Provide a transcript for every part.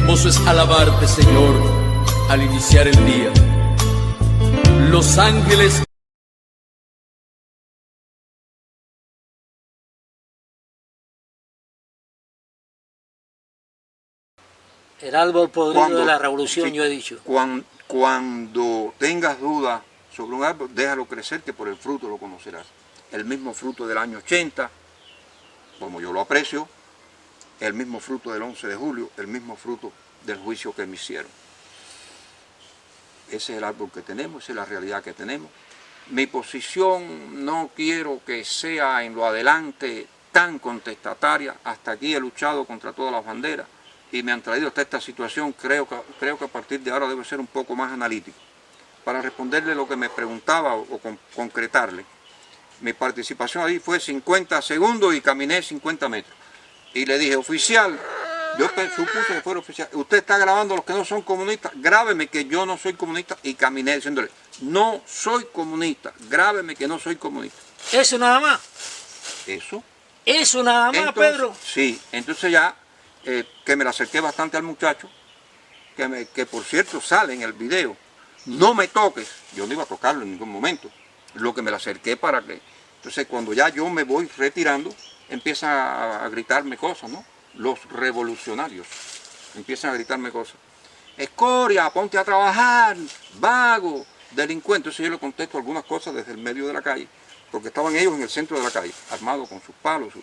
hermoso es alabarte, Señor, al iniciar el día. Los ángeles el árbol podrido de la revolución, sí, yo he dicho. Cuando tengas dudas sobre un árbol, déjalo crecer, que por el fruto lo conocerás. El mismo fruto del año 80, como yo lo aprecio, el mismo fruto del 11 de julio, el mismo fruto del juicio que me hicieron. Ese es el árbol que tenemos, esa es la realidad que tenemos. Mi posición no quiero que sea en lo adelante tan contestataria. Hasta aquí he luchado contra todas las banderas y me han traído hasta esta situación. Creo que a partir de ahora debo ser un poco más analítico para responderle lo que me preguntaba o concretarle. Mi participación ahí fue 50 segundos y caminé 50 metros. Y le dije, oficial, yo supuse que fuera oficial, usted está grabando a los que no son comunistas, grábeme que yo no soy comunista, y caminé diciéndole, no soy comunista, grábeme que no soy comunista. ¿Eso nada más? Eso. ¿Eso nada más, entonces, Pedro? Sí, entonces ya, que me le acerqué bastante al muchacho, que por cierto sale en el video, no me toques, yo no iba a tocarlo en ningún momento, lo que me le acerqué para que, entonces cuando ya yo me voy retirando, empiezan a gritarme cosas, ¿no? Los revolucionarios empiezan a gritarme cosas. Escoria, ponte a trabajar, vago, delincuente. Entonces yo le contesto algunas cosas desde el medio de la calle, porque estaban ellos en el centro de la calle, armados con sus palos,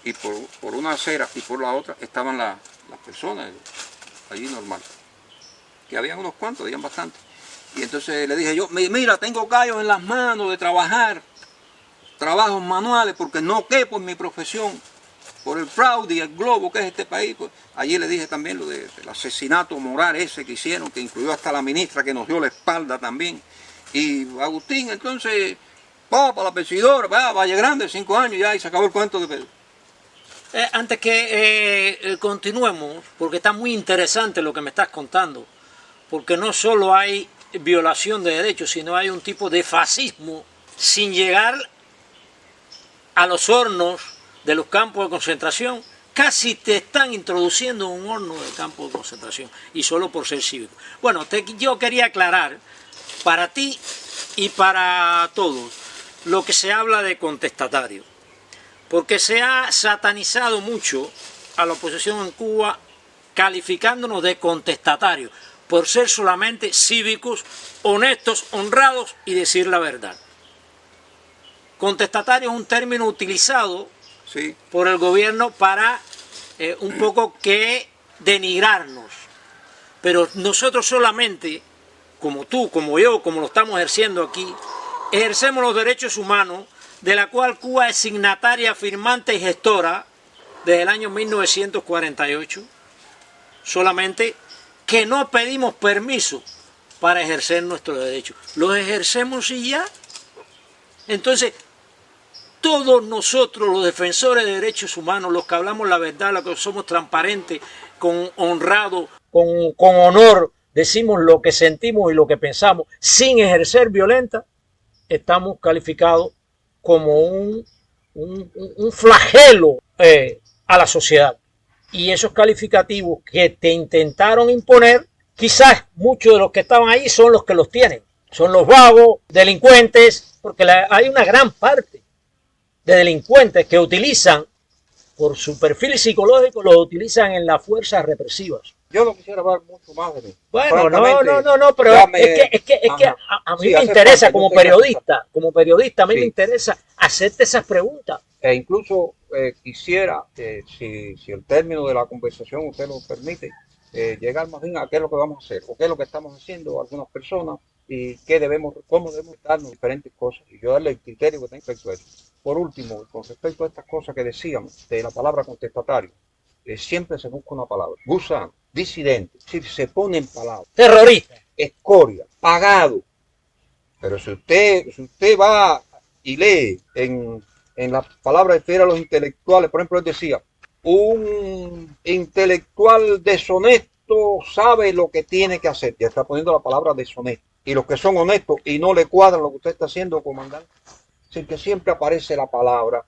y por una acera y por la otra estaban las personas allí normal, que habían unos cuantos, habían bastantes. Y entonces le dije yo, mira, tengo callos en las manos de trabajar, trabajos manuales, porque no quepo en mi profesión, por el fraude y el globo que es este país. Pues, allí le dije también lo del asesinato moral ese que hicieron, que incluyó hasta la ministra que nos dio la espalda también. Y Agustín, entonces, va para la perseguidora, va a Valle Grande, 5 años ya, y se acabó el cuento de Pedro. Antes que continuemos, porque está muy interesante lo que me estás contando, porque no solo hay violación de derechos, sino hay un tipo de fascismo sin llegar a los hornos de los campos de concentración. Casi te están introduciendo en un horno de campo de concentración, y solo por ser cívico. Bueno, yo quería aclarar para ti y para todos lo que se habla de contestatario, porque se ha satanizado mucho a la oposición en Cuba, calificándonos de contestatarios por ser solamente cívicos, honestos, honrados y decir la verdad. Contestatario es un término utilizado, sí, por el gobierno para un poco que denigrarnos. Pero nosotros solamente, como tú, como yo, como lo estamos ejerciendo aquí, ejercemos los derechos humanos, de la cual Cuba es signataria, firmante y gestora desde el año 1948. Solamente que no pedimos permiso para ejercer nuestros derechos. Los ejercemos y ya. Entonces, todos nosotros, los defensores de derechos humanos, los que hablamos la verdad, los que somos transparentes, honrados, con honor, decimos lo que sentimos y lo que pensamos, sin ejercer violencia, estamos calificados como un flagelo a la sociedad. Y esos calificativos que te intentaron imponer, quizás muchos de los que estaban ahí son los que los tienen. Son los vagos, delincuentes, porque hay una gran parte de delincuentes que utilizan, por su perfil psicológico, lo utilizan en las fuerzas represivas. Yo no quisiera hablar mucho más de mí. Bueno, no, pero es que a mí me interesa como periodista, a mí me interesa hacerte esas preguntas. E incluso quisiera, si el término de la conversación usted lo permite, llegar más bien a qué es lo que vamos a hacer, o qué es lo que estamos haciendo algunas personas, y cómo debemos darnos diferentes cosas, y yo darle el criterio que tengo respecto a eso. Por último, con respecto a estas cosas que decíamos, de la palabra contestatario, siempre se busca una palabra. Gusano, disidente, se ponen palabras. Terrorista. Escoria, pagado. Pero si usted va y lee en la palabra refiere a los intelectuales, por ejemplo, él decía, un intelectual deshonesto sabe lo que tiene que hacer. Ya está poniendo la palabra deshonesto. Y los que son honestos y no le cuadran lo que usted está haciendo, comandante, sin que siempre aparece la palabra,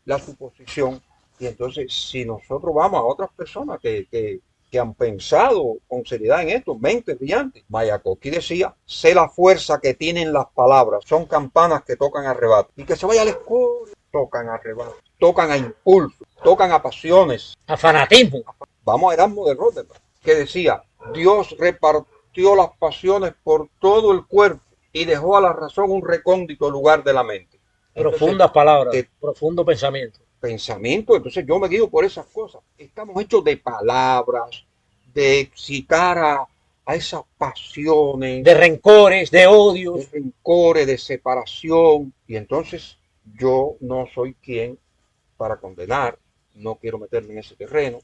la suposición. Y entonces, si nosotros vamos a otras personas que que han pensado con seriedad en esto, mentes brillantes. Mayakovsky decía, sé la fuerza que tienen las palabras, son campanas que tocan a rebato. Y que se vaya a la escuela, tocan a rebato, tocan a impulso, tocan a pasiones. A fanatismo. Vamos a Erasmo de Rotterdam, que decía, Dios repartió las pasiones por todo el cuerpo y dejó a la razón un recóndito lugar de la mente. Profundas palabras, profundo pensamiento. Entonces yo me guío por esas cosas. Estamos hechos de palabras, de excitar a esas pasiones. De rencores, de odios. De rencores, de separación. Y entonces yo no soy quien para condenar, no quiero meterme en ese terreno.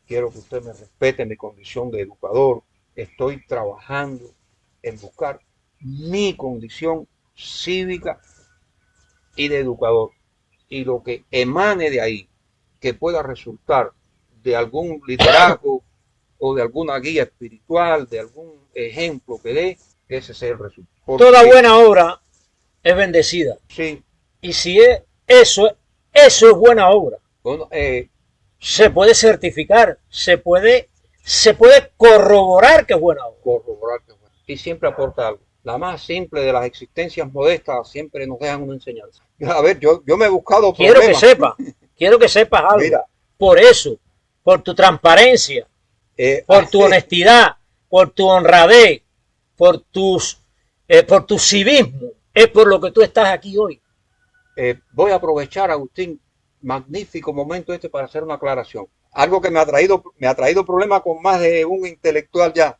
Quiero que usted me respete mi condición de educador. Estoy trabajando en buscar mi condición cívica y de educador. Y lo que emane de ahí, que pueda resultar de algún liderazgo o de alguna guía espiritual, de algún ejemplo que dé, ese sea el resultado. Toda buena obra es bendecida. Sí. Y si eso es buena obra. Bueno, se puede certificar, se puede corroborar que es buena obra. Corroborar que es buena. Y siempre aporta algo. La más simple de las existencias modestas siempre nos dejan una enseñanza. A ver, yo me he buscado problemas. Quiero que sepas algo. Mira, por eso, por tu transparencia, por tu honestidad, por tu honradez, por tu civismo, es por lo que tú estás aquí hoy. Voy a aprovechar, Agustín, magnífico momento para hacer una aclaración. Algo que me ha traído problemas con más de un intelectual ya,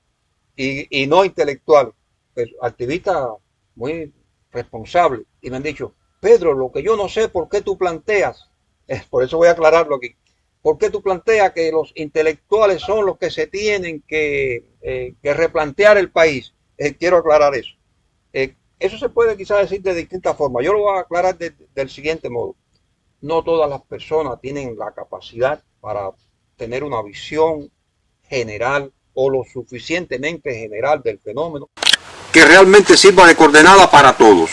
y no intelectual, pues, activista muy responsable, y me han dicho, Pedro, lo que yo no sé por qué tú planteas, por eso voy a aclararlo aquí, por qué tú planteas que los intelectuales son los que se tienen que replantear el país. Quiero aclarar eso. Eso se puede quizás decir de distintas formas. Yo lo voy a aclarar del siguiente modo. No todas las personas tienen la capacidad para tener una visión general o lo suficientemente general del fenómeno que realmente sirva de coordenada para todos.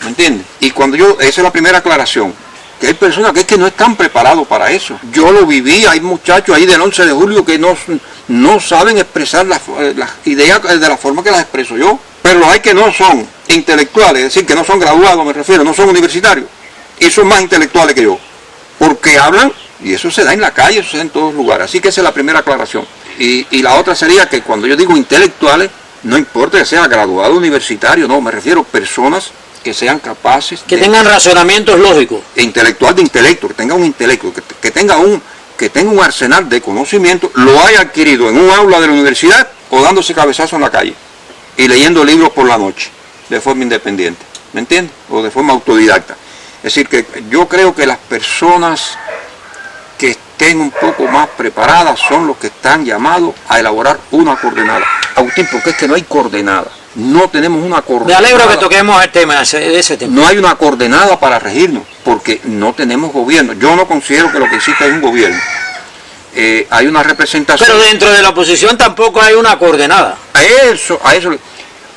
¿Me entiendes? Y esa es la primera aclaración, que hay personas que es que no están preparados para eso. Yo lo viví, hay muchachos ahí del 11 de julio que no saben expresar las ideas de la forma que las expreso yo, pero hay que no son intelectuales, es decir, que no son graduados, me refiero, no son universitarios, y son más intelectuales que yo, porque hablan, y eso se da en la calle, eso se da en todos lugares. Así que esa es la primera aclaración. Y la otra sería que cuando yo digo intelectuales, no importa que sea graduado universitario, no, me refiero a personas que sean capaces que tengan razonamientos lógicos, intelectual de intelecto, que tenga un intelecto, que tenga un arsenal de conocimiento, lo haya adquirido en un aula de la universidad o dándose cabezazo en la calle y leyendo libros por la noche de forma independiente, ¿me entiendes? O de forma autodidacta. Es decir, que yo creo que las personas que estén un poco más preparadas son los que están llamados a elaborar una coordenada. Agustín, porque es que no hay coordenada. No tenemos una coordenada. Me alegro que toquemos el tema, ese tema. No hay una coordenada para regirnos, porque no tenemos gobierno. Yo no considero que lo que existe es un gobierno. Hay una representación. Pero dentro de la oposición tampoco hay una coordenada. A eso.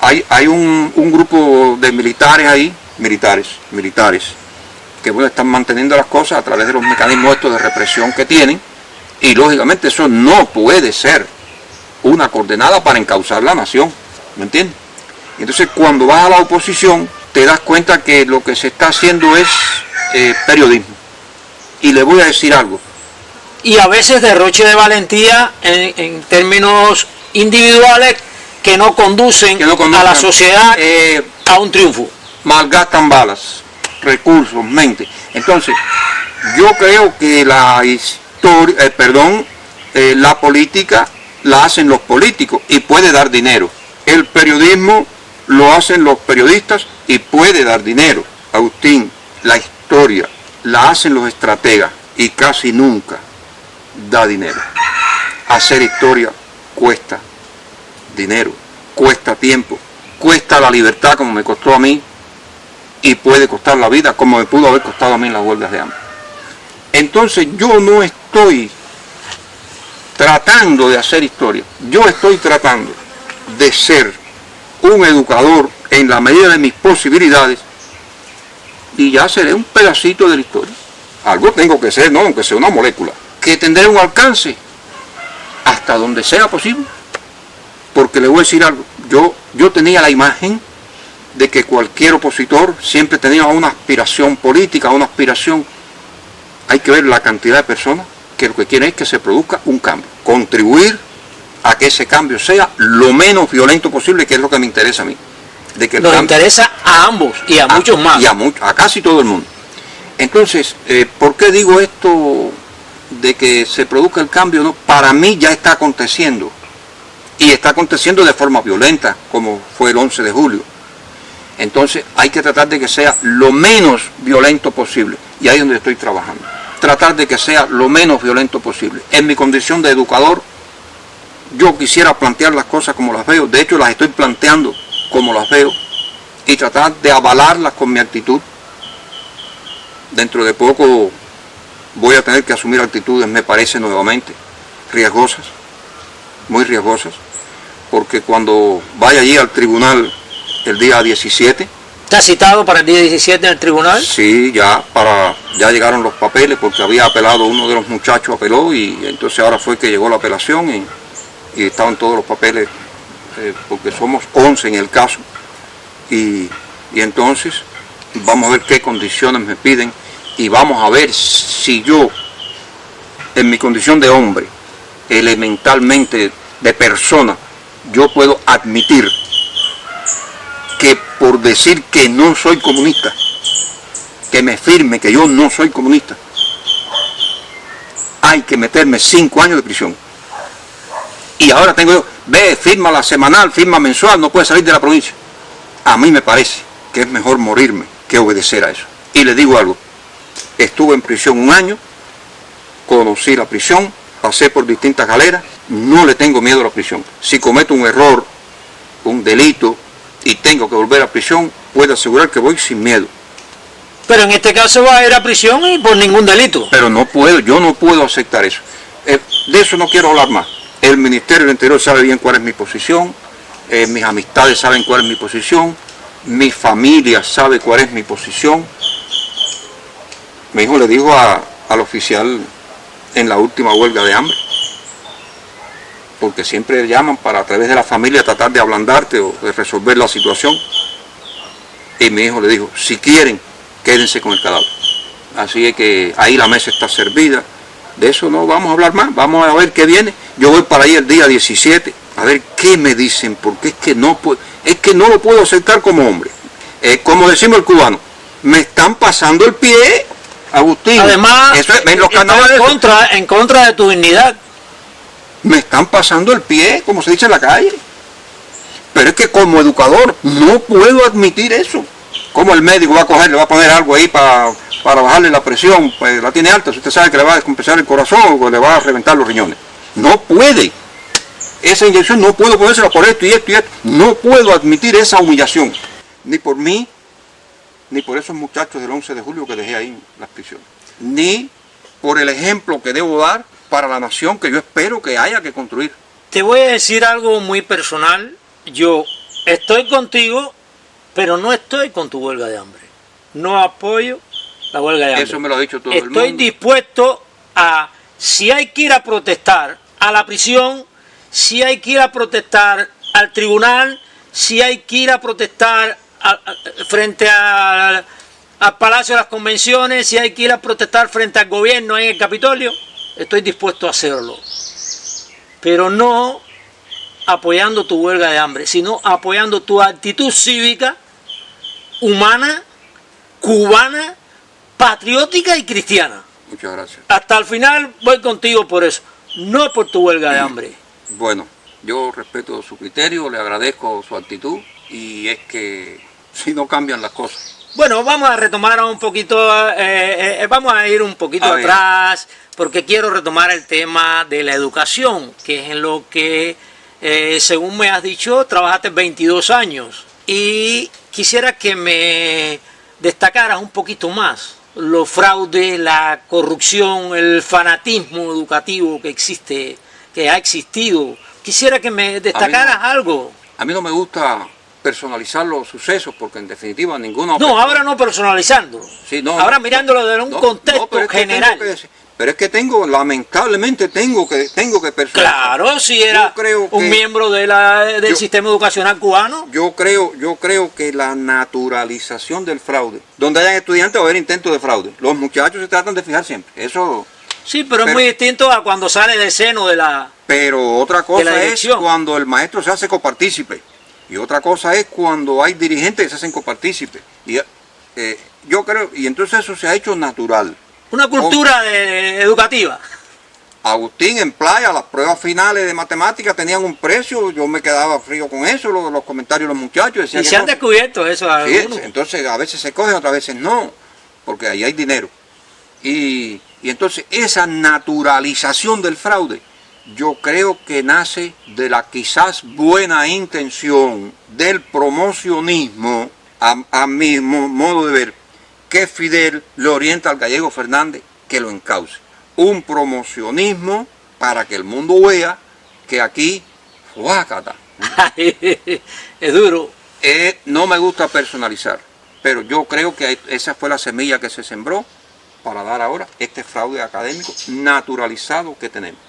Hay un grupo de militares ahí, militares, que bueno, están manteniendo las cosas a través de los mecanismos estos de represión que tienen, y lógicamente eso no puede ser una coordenada para encauzar la nación, ¿me entiendes? Entonces cuando vas a la oposición te das cuenta que lo que se está haciendo es periodismo. Y le voy a decir algo. Y a veces derroche de valentía en términos individuales que no conducen a la sociedad a un triunfo. Malgastan balas, recursos, mente. Entonces, yo creo que la política la hacen los políticos y puede dar dinero. El periodismo lo hacen los periodistas y puede dar dinero. Agustín, la historia la hacen los estrategas y casi nunca da dinero. Hacer historia cuesta dinero, cuesta tiempo, cuesta la libertad como me costó a mí, y puede costar la vida como me pudo haber costado a mí en las huelgas de hambre. Entonces yo no estoy tratando de hacer historia, yo estoy tratando de ser un educador en la medida de mis posibilidades, y ya seré un pedacito de la historia. Algo tengo que ser, no, aunque sea una molécula, que tendré un alcance hasta hasta donde sea posible, porque le voy a decir algo, yo tenía la imagen de que cualquier opositor siempre tenía una aspiración política, una aspiración. Hay que ver la cantidad de personas que lo que quieren es que se produzca un cambio, contribuir a que ese cambio sea lo menos violento posible, que es lo que me interesa a mí. De que nos interesa a ambos y a muchos más. Y a casi todo el mundo. Entonces, ¿por qué digo esto de que se produzca el cambio? No, para mí ya está aconteciendo. Y está aconteciendo de forma violenta, como fue el 11 de julio. Entonces hay que tratar de que sea lo menos violento posible. Y ahí es donde estoy trabajando. Tratar de que sea lo menos violento posible. En mi condición de educador, yo quisiera plantear las cosas como las veo. De hecho, las estoy planteando como las veo. Y tratar de avalarlas con mi actitud. Dentro de poco voy a tener que asumir actitudes, me parece, nuevamente riesgosas. Muy riesgosas. Porque cuando vaya allí al tribunal el día 17. ¿Está citado para el día 17 en el tribunal? Sí, ya llegaron los papeles porque había apelado, uno de los muchachos apeló y entonces ahora fue que llegó la apelación y estaban todos los papeles, porque somos 11 en el caso. Y entonces vamos a ver qué condiciones me piden y vamos a ver si yo, en mi condición de hombre, elementalmente de persona, yo puedo admitir que por decir que no soy comunista, que me firme que yo no soy comunista, hay que meterme 5 años de prisión. Y ahora tengo yo, ve, firma la semanal, firma mensual, no puede salir de la provincia. A mí me parece que es mejor morirme que obedecer a eso. Y le digo algo, estuve en prisión 1 año, conocí la prisión, pasé por distintas galeras, no le tengo miedo a la prisión. Si cometo un error, un delito, y tengo que volver a prisión, puedo asegurar que voy sin miedo. Pero en este caso va a ir a prisión y por ningún delito. Pero no puedo, yo no puedo aceptar eso. De eso no quiero hablar más. El Ministerio del Interior sabe bien cuál es mi posición, mis amistades saben cuál es mi posición, mi familia sabe cuál es mi posición. Mi hijo le dijo al oficial en la última huelga de hambre, porque siempre llaman para a través de la familia tratar de ablandarte o de resolver la situación. Y mi hijo le dijo, si quieren, quédense con el cadáver. Así es que ahí la mesa está servida. De eso no vamos a hablar más, vamos a ver qué viene. Yo voy para ahí el día 17, a ver qué me dicen, porque es que no lo puedo aceptar como hombre. Como decimos el cubano, me están pasando el pie, Agustín. Además, eso es, en los carnavales, en contra de tu dignidad. Me están pasando el pie, como se dice en la calle. Pero es que como educador no puedo admitir eso. Como el médico va a coger, le va a poner algo ahí para bajarle la presión, pues la tiene alta, si usted sabe que le va a descompensar el corazón o le va a reventar los riñones. No puede. Esa inyección no puedo ponérsela por esto y esto y esto. No puedo admitir esa humillación. Ni por mí, ni por esos muchachos del 11 de julio que dejé ahí en las prisiones. Ni por el ejemplo que debo dar para la nación que yo espero que haya que construir. Te voy a decir algo muy personal. Yo estoy contigo, pero no estoy con tu huelga de hambre. No apoyo la huelga de hambre. Eso me lo ha dicho todo el mundo. Estoy dispuesto a, si hay que ir a protestar a la prisión, si hay que ir a protestar al tribunal, si hay que ir a protestar frente al Palacio de las Convenciones, si hay que ir a protestar frente al gobierno en el Capitolio, estoy dispuesto a hacerlo. Pero no apoyando tu huelga de hambre, sino apoyando tu actitud cívica, humana, cubana, patriótica y cristiana. Muchas gracias. Hasta el final voy contigo por eso, no por tu huelga de hambre. Bueno, yo respeto su criterio, le agradezco su actitud y es que si no cambian las cosas. Bueno, vamos a retomar un poquito, vamos a ir un poquito atrás, porque quiero retomar el tema de la educación, que es en lo que, según me has dicho, trabajaste 22 años. Y quisiera que me destacaras un poquito más los fraudes, la corrupción, el fanatismo educativo que existe, que ha existido. Quisiera que me destacaras algo. A mí no me gusta personalizar los sucesos porque en definitiva ninguno... No, ahora no personalizándolo. Sí, no, ahora mirándolo desde un contexto general. Pero es que lamentablemente tengo que personalizar. Claro, si era un miembro del sistema educacional cubano. Yo creo que la naturalización del fraude, donde hayan estudiantes va a haber intentos de fraude. Los muchachos se tratan de fijar siempre. Eso. Sí, pero es muy distinto a cuando sale del seno de la. Pero otra cosa es cuando el maestro se hace copartícipe. Y otra cosa es cuando hay dirigentes que se hacen copartícipe. Y yo creo, y entonces eso se ha hecho natural. Una cultura educativa. Agustín, en Playa, las pruebas finales de matemáticas tenían un precio, yo me quedaba frío con eso, los comentarios de los muchachos. Decían y se han descubierto eso. Sí, entonces a veces se cogen, otras veces no, porque ahí hay dinero. Y entonces esa naturalización del fraude, yo creo que nace de la quizás buena intención del promocionismo, a mi modo de ver, que Fidel le orienta al gallego Fernández que lo encauce. Un promocionismo para que el mundo vea que aquí, ¡fuácata! Es duro. No me gusta personalizar, pero yo creo que esa fue la semilla que se sembró para dar ahora este fraude académico naturalizado que tenemos.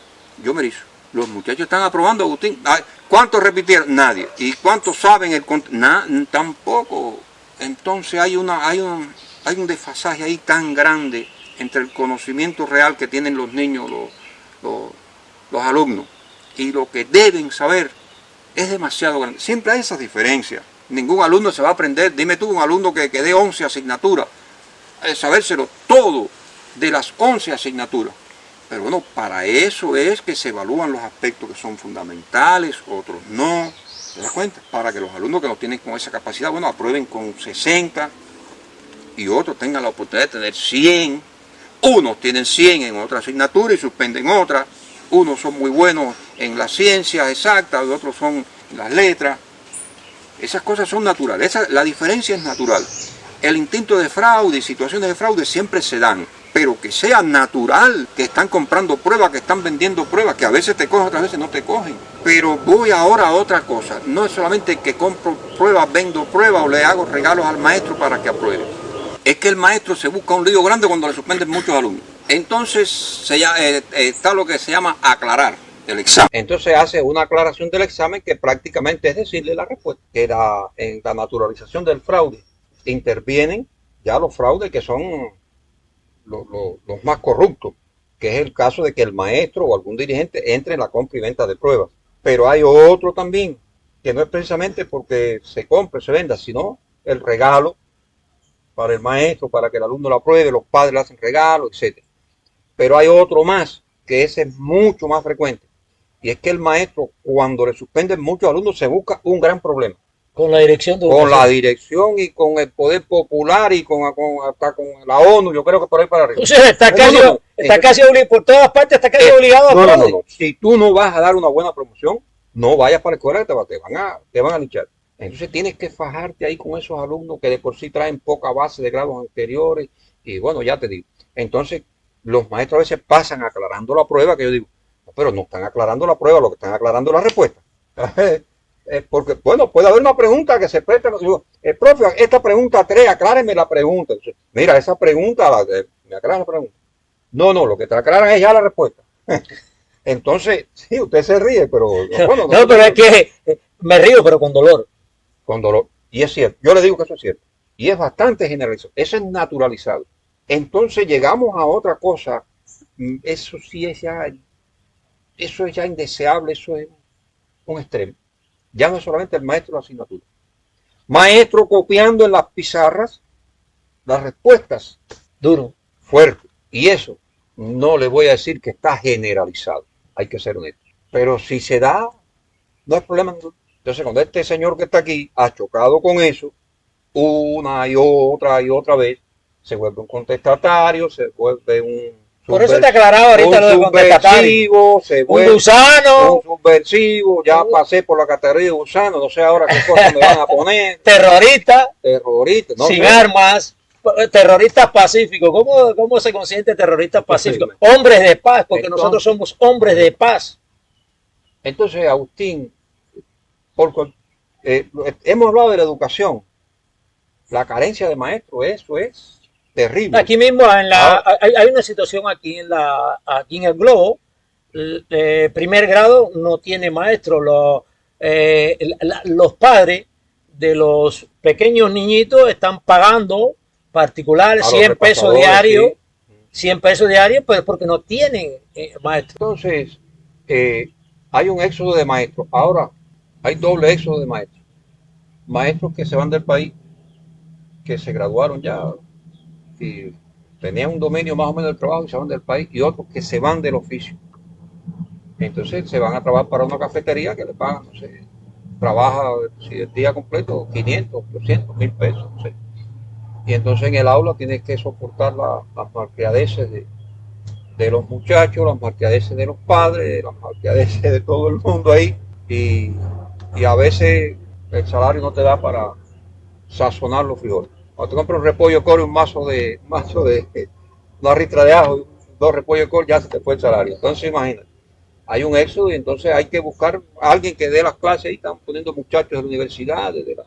Yo me erizo. Los muchachos están aprobando, Agustín. ¿Cuántos repitieron? Nadie. ¿Y cuántos saben el contenido? Tampoco. Entonces hay un desfasaje ahí tan grande entre el conocimiento real que tienen los niños, los alumnos, y lo que deben saber es demasiado grande. Siempre hay esas diferencias. Ningún alumno se va a aprender, dime tú, un alumno que dé 11 asignaturas, sabérselo todo de las 11 asignaturas. Pero bueno, para eso es que se evalúan los aspectos que son fundamentales, otros no. ¿Te das cuenta? Para que los alumnos que no tienen con esa capacidad, bueno, aprueben con 60 y otros tengan la oportunidad de tener 100. Unos tienen 100 en otra asignatura y suspenden otra. Unos son muy buenos en las ciencias exactas, otros son en las letras. Esas cosas son naturales. La diferencia es natural. El intento de fraude y situaciones de fraude siempre se dan. Pero que sea natural, que están comprando pruebas, que están vendiendo pruebas, que a veces te cogen, otras veces no te cogen. Pero voy ahora a otra cosa. No es solamente que compro pruebas, vendo pruebas o le hago regalos al maestro para que apruebe. Es que el maestro se busca un lío grande cuando le suspenden muchos alumnos. Entonces está lo que se llama aclarar el examen. Entonces hace una aclaración del examen que prácticamente es decirle la respuesta. Que en la naturalización del fraude intervienen ya los fraudes que son los más corruptos, que es el caso de que el maestro o algún dirigente entre en la compra y venta de pruebas. Pero hay otro también, que no es precisamente porque se compre, se venda, sino el regalo para el maestro, para que el alumno lo apruebe, los padres le hacen regalo, etc. Pero hay otro más, que ese es mucho más frecuente, y es que el maestro, cuando le suspenden muchos alumnos, se busca un gran problema. Con la dirección de Con la dirección y con el poder popular y hasta con la ONU, yo creo que por ahí para arriba. Entonces está casi por todas partes, está casi obligado a no. Si tú no vas a dar una buena promoción, no vayas para la escuela, te van a linchar. Entonces tienes que fajarte ahí con esos alumnos que de por sí traen poca base de grados anteriores. Y bueno, ya te digo. Entonces los maestros a veces pasan aclarando la prueba, que yo digo, no, pero no están aclarando la prueba, lo que están aclarando es la respuesta. Porque, bueno, puede haber una pregunta que se preste. Digo, profe, esta pregunta 3, acláreme la pregunta. Entonces, mira, esa pregunta, me aclara la pregunta. No, lo que te aclaran es ya la respuesta. Entonces, sí, usted se ríe, pero... Bueno, no, pero es que me río, pero con dolor. Con dolor. Y es cierto, yo le digo que eso es cierto. Y es bastante generalizado. Eso es naturalizado. Entonces llegamos a otra cosa. Eso sí es ya... Eso es ya indeseable, eso es un extremo. Ya no es solamente el maestro de la asignatura. Maestro copiando en las pizarras las respuestas. Duro. Fuerte. Y eso no le voy a decir que está generalizado. Hay que ser honesto. Pero si se da, no hay problema. Entonces, cuando este señor que está aquí ha chocado con eso, una y otra vez, se vuelve un contestatario, se vuelve un... Por eso te aclaraba ahorita lo de contestatario. Un gusano. Un subversivo, ya pasé por la categoría de gusano, no sé ahora qué cosa me van a poner. Terrorista. No, sin armas. Terroristas pacíficos. ¿Cómo se consiente terroristas pacíficos? Hombres de paz, porque nosotros somos hombres de paz. Entonces, Agustín, hemos hablado de la educación. La carencia de maestros, eso es terrible. Aquí mismo hay una situación aquí en el Globo. Primer grado no tiene maestro. Los padres de los pequeños niñitos están pagando particulares 100 pesos diarios, sí. 100 pesos diarios, pues porque no tienen maestro. Entonces, hay un éxodo de maestros. Ahora hay doble éxodo de maestros. Maestros que se van del país, que se graduaron ya y tenían un dominio más o menos del trabajo y se van del país, y otros que se van del oficio. Entonces se van a trabajar para una cafetería que le pagan, no sé, trabaja si el día completo 500, 200, 1000 pesos, no sé. Y entonces en el aula tienes que soportar las malcriadeces de los muchachos, las malcriadeces de los padres, las malcriadeces de todo el mundo ahí, y a veces el salario no te da para sazonar los frijoles. Cuando te compras un repollo core, un mazo de una ristra de ajo, 2 repollos core, ya se te fue el salario. Entonces imagínate, hay un éxodo y entonces hay que buscar a alguien que dé las clases. Ahí están poniendo muchachos de la universidad, de la